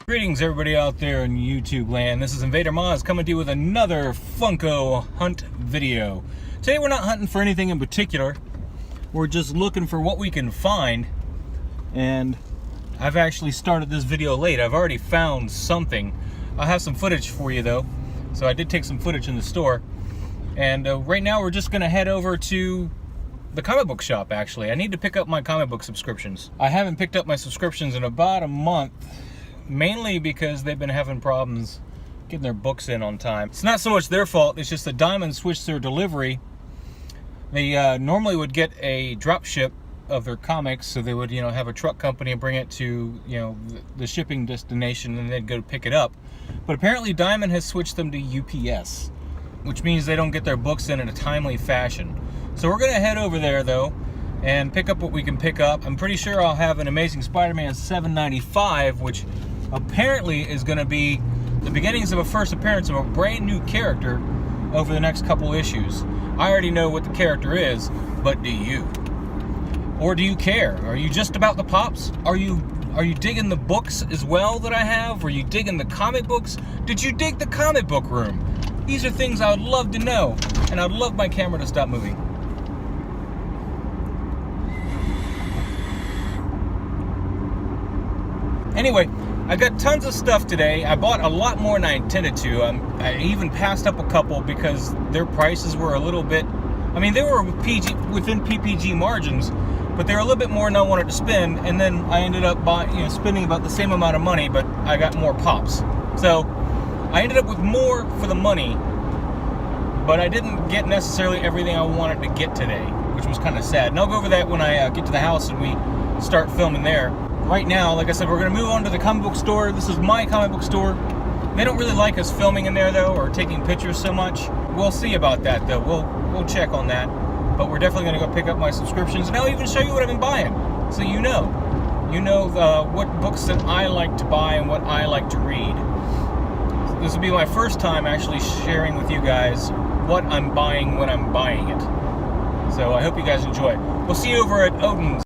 Greetings everybody out there in YouTube land. This is Invader Moz coming to you with another Funko hunt video. Today we're not hunting for anything in particular. We're just looking for what we can find. And I've actually started this video late. I've already found something. I'll have some footage for you though. So I did take some footage in the store. And right now we're just going to head over to the comic book shop actually. I need to pick up my comic book subscriptions. I haven't picked up my subscriptions in about a month. Mainly because they've been having problems getting their books in on time. It's not so much their fault, it's just that Diamond switched their delivery. They normally would get a drop ship of their comics, so they would, have a truck company and bring it to, the shipping destination and they'd go to pick it up. But apparently Diamond has switched them to UPS, which means they don't get their books in a timely fashion. So we're gonna head over there though and pick up what we can pick up. I'm pretty sure I'll have an Amazing Spider-Man 795, which apparently is going to be the beginnings of a first appearance of a brand new character over the next couple issues. I already know what the character is, but do you? Or do you care? Are you just about the pops? Are you digging the books as well that I have? Are you digging the comic books? Did you dig the comic book room? These are things I would love to know, and I'd love my camera to stop moving. Anyway, I got tons of stuff today. I bought a lot more than I intended to. I even passed up a couple because their prices were a little bit, they were within PPG margins, but they were a little bit more than I wanted to spend, and then I ended up spending about the same amount of money, but I got more pops. So I ended up with more for the money, but I didn't get necessarily everything I wanted to get today, which was kind of sad. And I'll go over that when I get to the house and we start filming there. Right now, like I said, we're going to move on to the comic book store. This is my comic book store. They don't really like us filming in there, though, or taking pictures so much. We'll see about that, though. We'll check on that. But we're definitely going to go pick up my subscriptions. And I'll even show you what I've been buying, so you know. You know what books that I like to buy and what I like to read. So this will be my first time actually sharing with you guys what I'm buying when I'm buying it. So I hope you guys enjoy. We'll see you over at Odin's.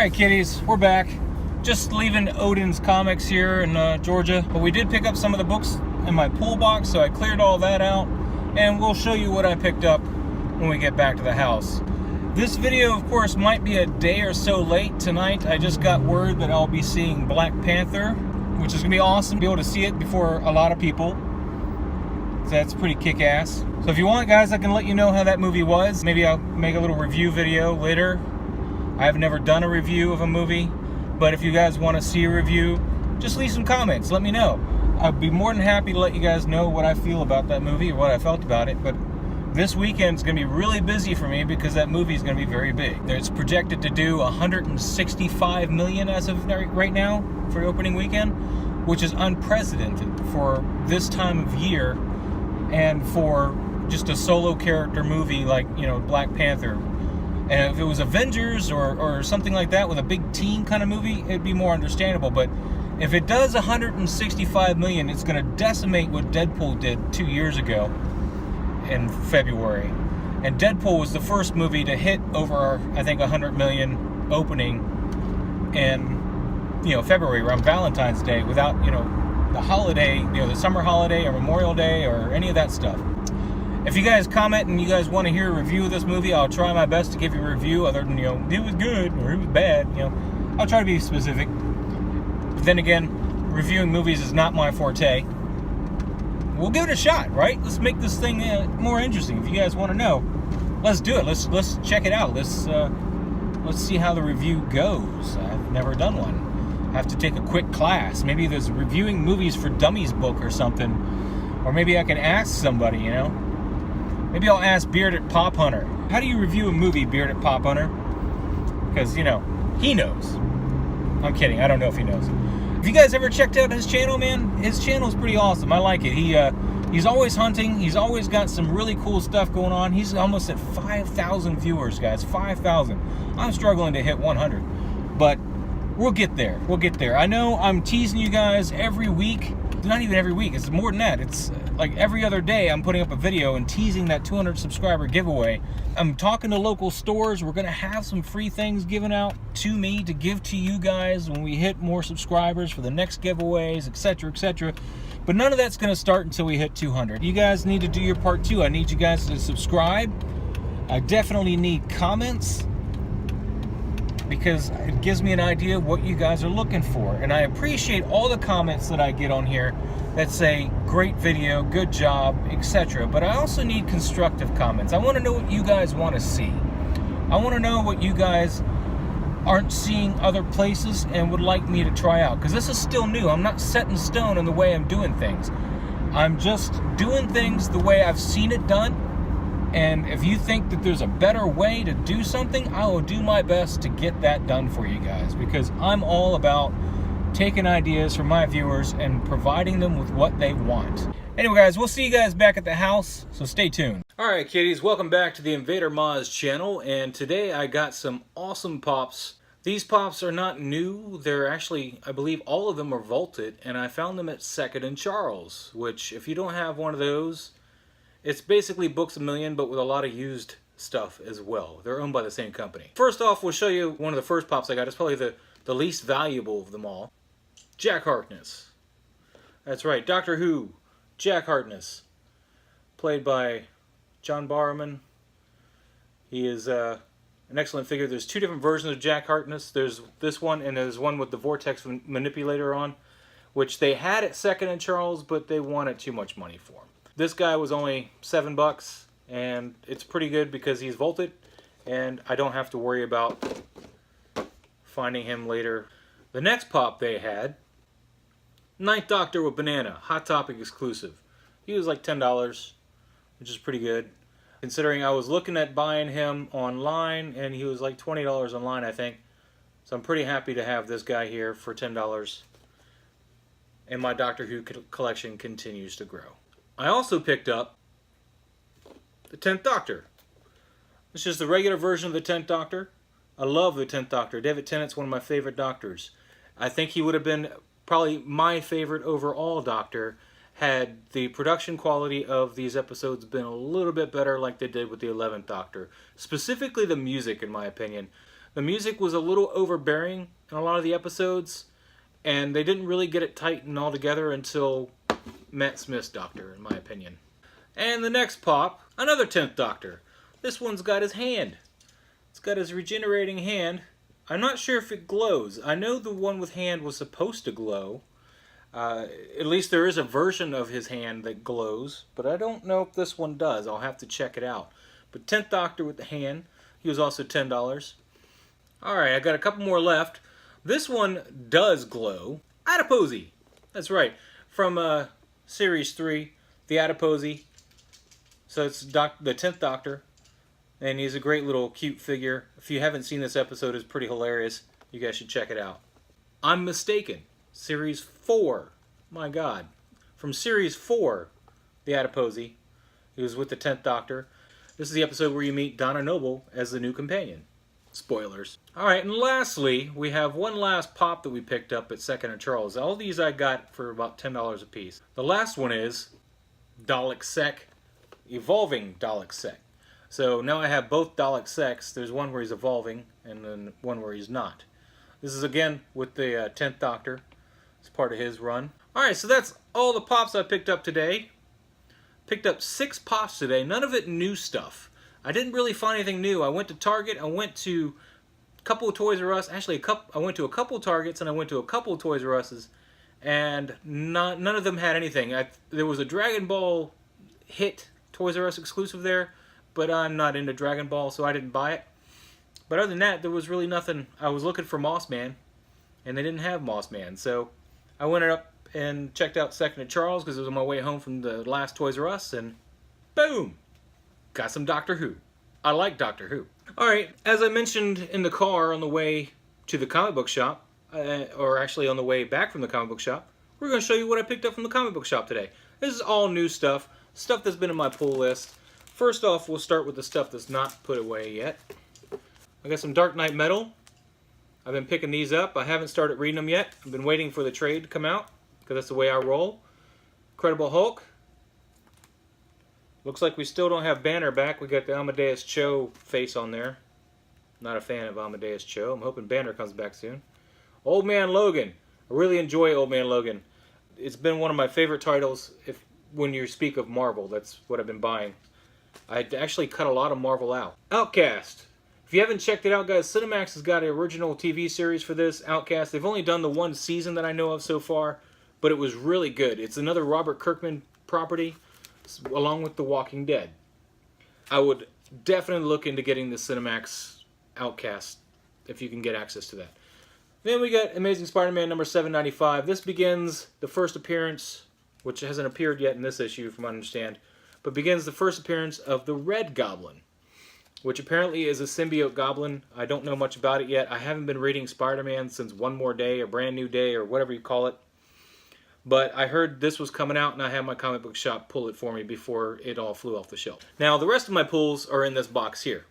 Alright kitties, we're back. Just leaving Odin's Comics here in Georgia. But we did pick up some of the books in my pool box, so I cleared all that out. And we'll show you what I picked up when we get back to the house. This video, of course, might be a day or so late tonight. I just got word that I'll be seeing Black Panther, which is going to be awesome. Be able to see it before a lot of people. So that's pretty kick-ass. So if you want, guys, I can let you know how that movie was. Maybe I'll make a little review video later. I've never done a review of a movie, but if you guys want to see a review, just leave some comments. Let me know. I'd be more than happy to let you guys know what I feel about that movie or what I felt about it. But this weekend's going to be really busy for me because that movie is going to be very big. It's projected to do $165 million as of right now for opening weekend, which is unprecedented for this time of year and for just a solo character movie like, you know, Black Panther. And if it was Avengers or something like that with a big team kind of movie, it'd be more understandable. But if it does $165 million, it's going to decimate what Deadpool did 2 years ago in February. And Deadpool was the first movie to hit over, I think, 100 million opening in, you know, February around Valentine's Day without, you know, the holiday, you know, the summer holiday or Memorial Day or any of that stuff. If you guys comment and you guys want to hear a review of this movie, I'll try my best to give you a review other than, you know, it was good or it was bad, you know. I'll try to be specific. But then again, reviewing movies is not my forte. We'll give it a shot, right? Let's make this thing more interesting. If you guys want to know, let's do it. Let's check it out. Let's see how the review goes. I've never done one. I have to take a quick class. Maybe there's a reviewing movies for dummies book or something. Or maybe I can ask somebody, you know. Maybe I'll ask Bearded Pop Hunter. How do you review a movie, Bearded Pop Hunter? Because, you know, he knows. I'm kidding. I don't know if he knows. Have you guys ever checked out his channel, man? His channel's pretty awesome. I like it. He's always hunting. He's always got some really cool stuff going on. He's almost at 5,000 viewers, guys. 5,000. I'm struggling to hit 100. But we'll get there. We'll get there. I know I'm teasing you guys every week. Not even every week. It's more than that. It's like every other day I'm putting up a video and teasing that 200 subscriber giveaway. I'm talking to local stores. We're going to have some free things given out to me to give to you guys when we hit more subscribers for the next giveaways, etc., etc. But none of that's going to start until we hit 200. You guys need to do your part too. I need you guys to subscribe. I definitely need comments, because it gives me an idea of what you guys are looking for. And I appreciate all the comments that I get on here that say, great video, good job, etc. But I also need constructive comments. I want to know what you guys want to see. I want to know what you guys aren't seeing other places and would like me to try out. Because this is still new. I'm not set in stone in the way I'm doing things. I'm just doing things the way I've seen it done. And if you think that there's a better way to do something, I will do my best to get that done for you guys, because I'm all about taking ideas from my viewers and providing them with what they want. Anyway, guys, we'll see you guys back at the house, so stay tuned. Alright, kitties, welcome back to the Invader Moz channel, and today I got some awesome pops. These pops are not new. They're actually, I believe all of them are vaulted, and I found them at 2nd and Charles, which, if you don't have one of those, it's basically Books A Million, but with a lot of used stuff as well. They're owned by the same company. First off, we'll show you one of the first pops I got. It's probably the least valuable of them all. Jack Harkness. That's right, Doctor Who, Jack Harkness. Played by John Barrowman. He is an excellent figure. There's two different versions of Jack Harkness. There's this one, and there's one with the Vortex Manipulator on, which they had at 2nd and Charles, but they wanted too much money for him. This guy was only $7, and it's pretty good because he's vaulted, and I don't have to worry about finding him later. The next pop they had, Ninth Doctor with Banana, Hot Topic exclusive. He was like $10, which is pretty good, considering I was looking at buying him online, and he was like $20 online, I think. So I'm pretty happy to have this guy here for $10, and my Doctor Who collection continues to grow. I also picked up the 10th Doctor. It's just the regular version of the 10th Doctor. I love the 10th Doctor. David Tennant's one of my favorite Doctors. I think he would have been probably my favorite overall Doctor had the production quality of these episodes been a little bit better like they did with the 11th Doctor. Specifically the music, in my opinion. The music was a little overbearing in a lot of the episodes, and they didn't really get it tightened all together until Matt Smith's Doctor, in my opinion. And the next pop, another 10th Doctor. This one's got his hand. It's got his regenerating hand. I'm not sure if it glows. I know the one with hand was supposed to glow. At least there is a version of his hand that glows, but I don't know if this one does. I'll have to check it out. But 10th Doctor with the hand, he was also $10. Alright, I got a couple more left. This one does glow. Adiposy! That's right. From Series 3, the Adiposy. So it's the 10th Doctor. And he's a great little cute figure. If you haven't seen this episode, it's pretty hilarious. You guys should check it out. I'm Mistaken. Series 4. My God. From Series 4, the Adiposy. He was with the 10th Doctor. This is the episode where you meet Donna Noble as the new companion. Spoilers. Alright, and lastly, we have one last pop that we picked up at Second and Charles. All these I got for about $10 a piece. The last one is Dalek Sec, Evolving Dalek Sec. So now I have both Dalek Secs. There's one where he's evolving, and then one where he's not. This is again with the 10th Doctor. It's part of his run. Alright, so that's all the pops I picked up today. Picked up 6 pops today, none of it new stuff. I didn't really find anything new. I went to Target, I went to a couple of Toys R Us, actually I went to a couple of Targets and I went to a couple of Toys R Us's, and none of them had anything. There was a Dragon Ball hit Toys R Us exclusive there, but I'm not into Dragon Ball, so I didn't buy it. But other than that, there was really nothing. I was looking for Moss Man, and they didn't have Moss Man, so I went up and checked out Second and Charles because it was on my way home from the last Toys R Us, and boom! Got some Doctor Who. I like Doctor Who. Alright, as I mentioned in the car on the way to the comic book shop, or actually on the way back from the comic book shop, we're going to show you what I picked up from the comic book shop today. This is all new stuff that's been in my pull list. First off, we'll start with the stuff that's not put away yet. I got some Dark Knight Metal. I've been picking these up. I haven't started reading them yet. I've been waiting for the trade to come out, because that's the way I roll. Incredible Hulk. Looks like we still don't have Banner back. We got the Amadeus Cho face on there. Not a fan of Amadeus Cho. I'm hoping Banner comes back soon. Old Man Logan. I really enjoy Old Man Logan. It's been one of my favorite titles when you speak of Marvel. That's what I've been buying. I actually cut a lot of Marvel out. Outcast. If you haven't checked it out, guys, Cinemax has got an original TV series for this, Outcast. They've only done the one season that I know of so far, but it was really good. It's another Robert Kirkman property, along with The Walking Dead. I would definitely look into getting the Cinemax Outcast if you can get access to that. Then we got Amazing Spider-Man number 795. This begins the first appearance, which hasn't appeared yet in this issue from what I understand, but begins the first appearance of the Red Goblin, which apparently is a symbiote goblin. I don't know much about it yet. I haven't been reading Spider-Man since One More Day or Brand New Day or whatever you call it. But I heard this was coming out, and I had my comic book shop pull it for me before it all flew off the shelf. Now, the rest of my pulls are in this box here.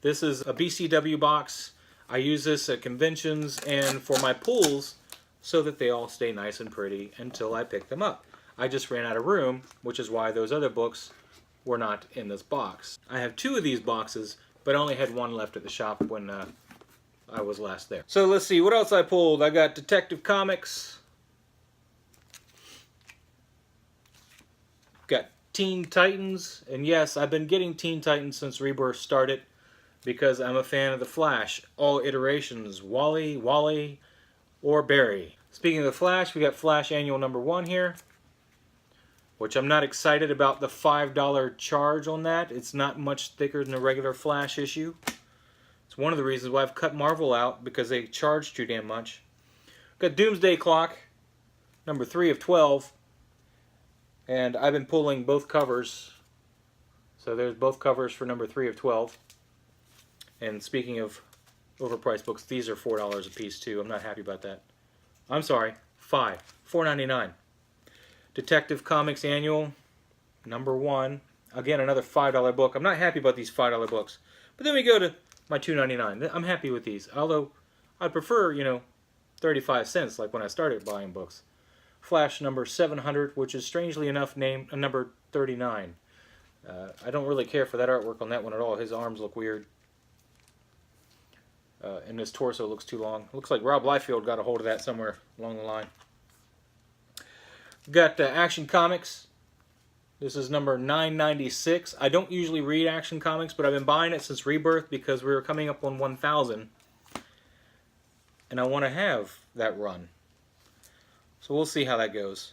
This is a BCW box. I use this at conventions and for my pulls so that they all stay nice and pretty until I pick them up. I just ran out of room, which is why those other books were not in this box. I have 2 of these boxes, but I only had 1 left at the shop when I was last there. So let's see, what else I pulled? I got Detective Comics. Got Teen Titans, and yes, I've been getting Teen Titans since Rebirth started because I'm a fan of the Flash. All iterations, Wally, or Barry. Speaking of the Flash, we got Flash Annual number 1 here, which I'm not excited about the $5 charge on that. It's not much thicker than a regular Flash issue. It's one of the reasons why I've cut Marvel out, because they charge too damn much. Got Doomsday Clock, number 3 of 12. And I've been pulling both covers. So there's both covers for number 3 of 12. And speaking of overpriced books, these are $4 a piece too. I'm not happy about that. I'm sorry, $4.99. Detective Comics Annual, number 1. Again, another $5 book. I'm not happy about these $5 books. But then we go to my $2.99. I'm happy with these. Although, I'd prefer, 35 cents like when I started buying books. Flash number 700, which is strangely enough named number 39. I don't really care for that artwork on that one at all. His arms look weird. and his torso looks too long. Looks like Rob Liefeld got a hold of that somewhere along the line. Got Action Comics. This is number 996. I don't usually read Action Comics, but I've been buying it since Rebirth because we were coming up on 1,000. And I want to have that run. So we'll see how that goes.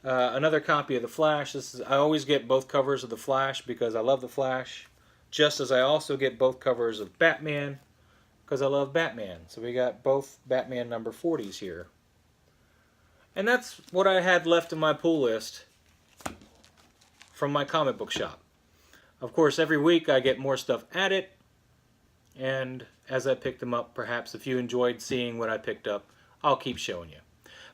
Another copy of The Flash. I always get both covers of The Flash because I love The Flash. Just as I also get both covers of Batman because I love Batman. So we got both Batman number 40s here. And that's what I had left in my pull list from my comic book shop. Of course, every week I get more stuff added, and as I pick them up, perhaps if you enjoyed seeing what I picked up, I'll keep showing you.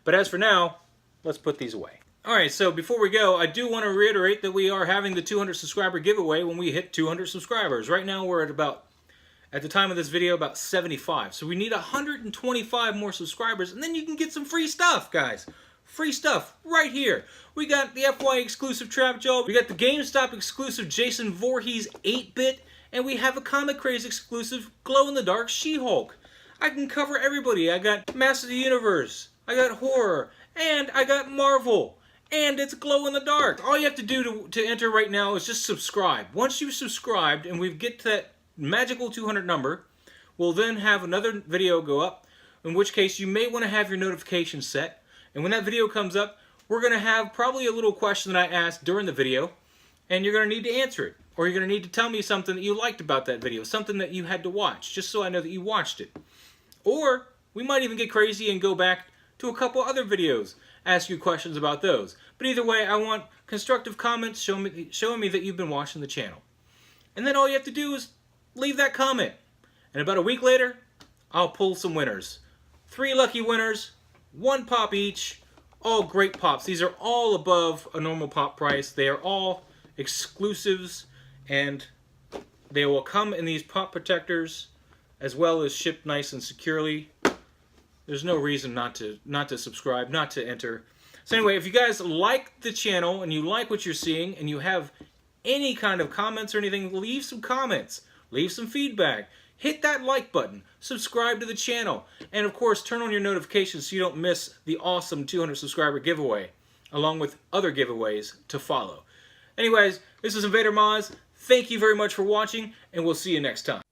But as for now, let's put these away. Alright, so before we go, I do want to reiterate that we are having the 200 subscriber giveaway when we hit 200 subscribers. Right now we're at the time of this video, about 75. So we need 125 more subscribers, and then you can get some free stuff, guys. Free stuff right here. We got the FY exclusive Trap Jaw, we got the GameStop exclusive Jason Voorhees 8-bit, and we have a Comic Craze exclusive glow-in-the-dark She-Hulk. I can cover everybody. I got Master of the Universe, I got horror, and I got Marvel. And it's glow-in-the-dark. All you have to do to enter right now is just subscribe. Once you've subscribed and we get to that magical 200 number, we'll then have another video go up, in which case you may want to have your notifications set. And when that video comes up, we're going to have probably a little question that I asked during the video, and you're going to need to answer it. Or you're going to need to tell me something that you liked about that video, something that you had to watch, just so I know that you watched it. Or we might even get crazy and go back to a couple other videos, ask you questions about those. But either way, I want constructive comments showing me that you've been watching the channel. And then all you have to do is leave that comment. And about a week later, I'll pull some winners. 3 lucky winners, 1 pop each, all great pops. These are all above a normal pop price. They are all exclusives, and they will come in these pop protectors as well as shipped nice and securely. There's no reason not to subscribe, not to enter. So anyway, if you guys like the channel and you like what you're seeing and you have any kind of comments or anything, leave some comments, leave some feedback, hit that like button, subscribe to the channel, and of course turn on your notifications so you don't miss the awesome 200 subscriber giveaway, along with other giveaways to follow. Anyways, this is Invader Moz. Thank you very much for watching, and we'll see you next time.